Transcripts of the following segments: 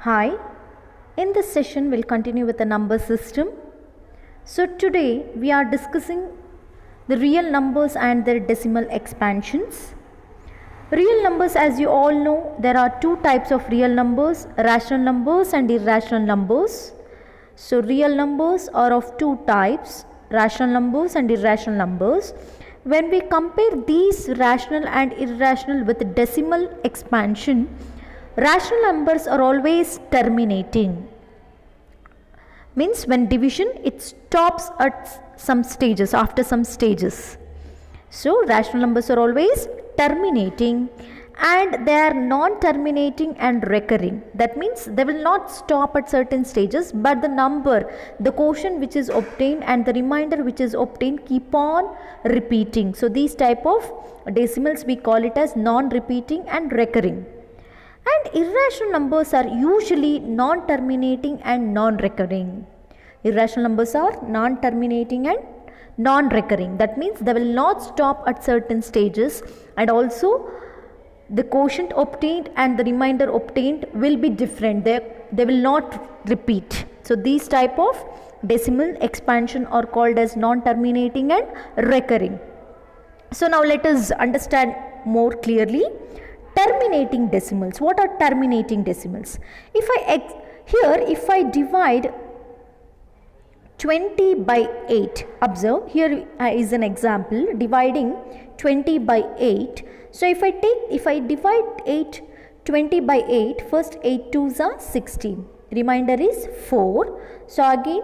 Hi, in this session we'll continue with the number system. So today we are discussing the real numbers and their decimal expansions. Real numbers, as you all know, there are two types of real numbers, rational numbers and irrational numbers. So real numbers are of two types, rational numbers and irrational numbers. When we compare these rational and irrational with decimal expansion, rational numbers are always terminating. Means when division, it stops at some stages, after some stages. So rational numbers are always terminating and they are non-terminating and recurring. That means they will not stop at certain stages, but the number, the quotient which is obtained and the remainder which is obtained keep on repeating. So these type of decimals we call it as non-repeating and recurring. And irrational numbers are usually non-terminating and non-recurring. Irrational numbers are non-terminating and non-recurring. That means they will not stop at certain stages, and also the quotient obtained and the remainder obtained will be different. They will not repeat. So these type of decimal expansion are called as non-terminating and recurring. So now let us understand more clearly. Terminating decimals. What are terminating decimals? If I divide 20 by 8, observe, here is an example dividing 20 by 8. So if I divide 20 by 8, first 8 2s are 16, remainder is 4. So again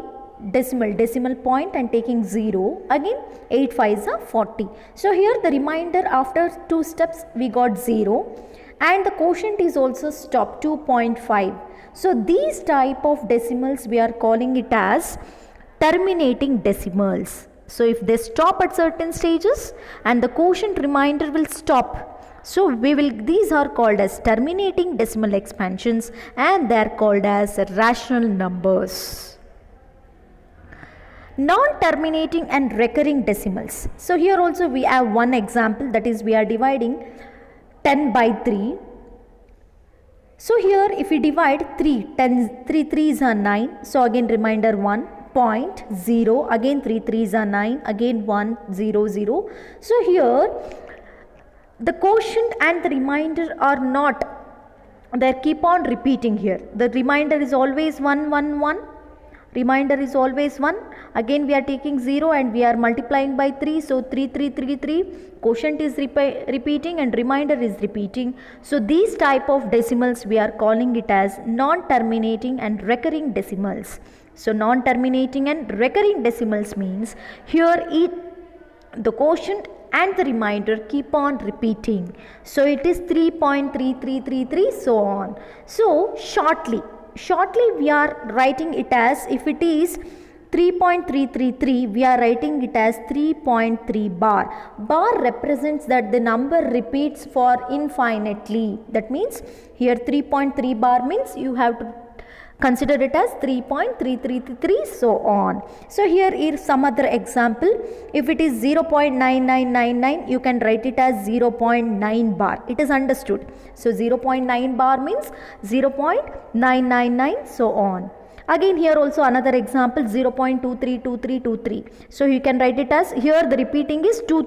decimal point and taking 0, again 8 5s are 40. So here the remainder after 2 steps we got 0 and the quotient is also stopped 2.5. So these type of decimals we are calling it as terminating decimals. So if they stop at certain stages and the quotient remainder will stop, so these are called as terminating decimal expansions and they are called as rational numbers. Non-terminating and recurring decimals. So here also we have one example, that is we are dividing 10 by 3. So here if we divide 3 3s are 9. So again remainder 1.0, again 3 3s are 9, again 1 0 0. So here the quotient and the remainder are not, they keep on repeating here. The remainder is always 1 1 1. Remainder is always 1. Again we are taking 0 and we are multiplying by 3. So 3 3 3 3. Quotient is repeating and remainder is repeating. So these type of decimals we are calling it as non-terminating and recurring decimals. So non-terminating and recurring decimals means here the quotient and the remainder keep on repeating. So it is 3.3333 so on. So shortly we are writing it as, if it is 3.333, we are writing it as 3.3 bar. Bar represents that the number repeats for infinitely. That means here 3.3 bar means you have to consider it as 3.333 so on. So here is some other example. If it is 0.9999, you can write it as 0.9 bar. It is understood. So 0.9 bar means 0.999 so on. Again here also another example, 0.232323. So you can write it as, here the repeating is 2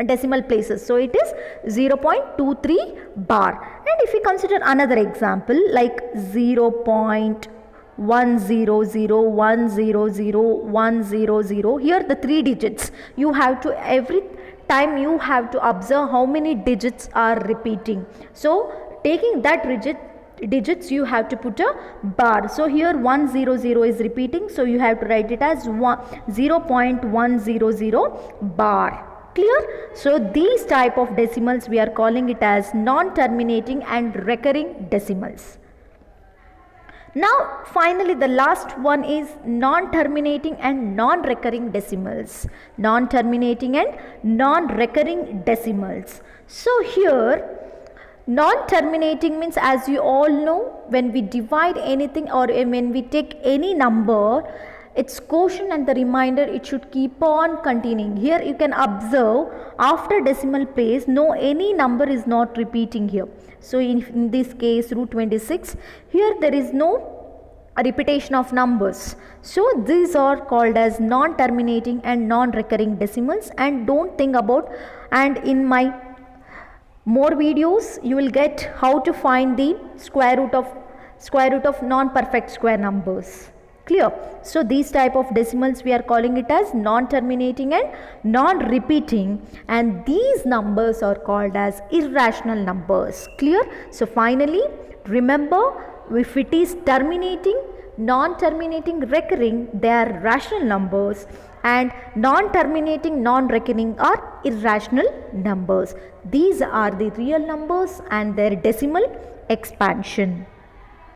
decimal places. So it is 0.23 bar. And if we consider another example like 0.100100100, here the 3 digits, you have to, every time you have to observe how many digits are repeating. So taking that digits you have to put a bar. So here 100 is repeating, so you have to write it as 0.100 bar. Clear? So these type of decimals we are calling it as non-terminating and recurring decimals. Now finally the last one is non-terminating and non-recurring decimals. Non-terminating and non-recurring decimals. So here non-terminating means, as you all know, when we divide anything or when we take any number, its quotient and the remainder, it should keep on continuing. Here you can observe after decimal place, no any number is not repeating here. So in this case root 26, here there is no repetition of numbers. So these are called as non-terminating and non-recurring decimals. And don't think about, and in my more videos you will get how to find the square root of non-perfect square numbers. Clear? So these type of decimals we are calling it as non-terminating and non-repeating, and these numbers are called as irrational numbers. Clear? So finally remember, if it is terminating, non-terminating, recurring, they are rational numbers, and non-terminating, non-recurring are irrational numbers. These are the real numbers and their decimal expansion.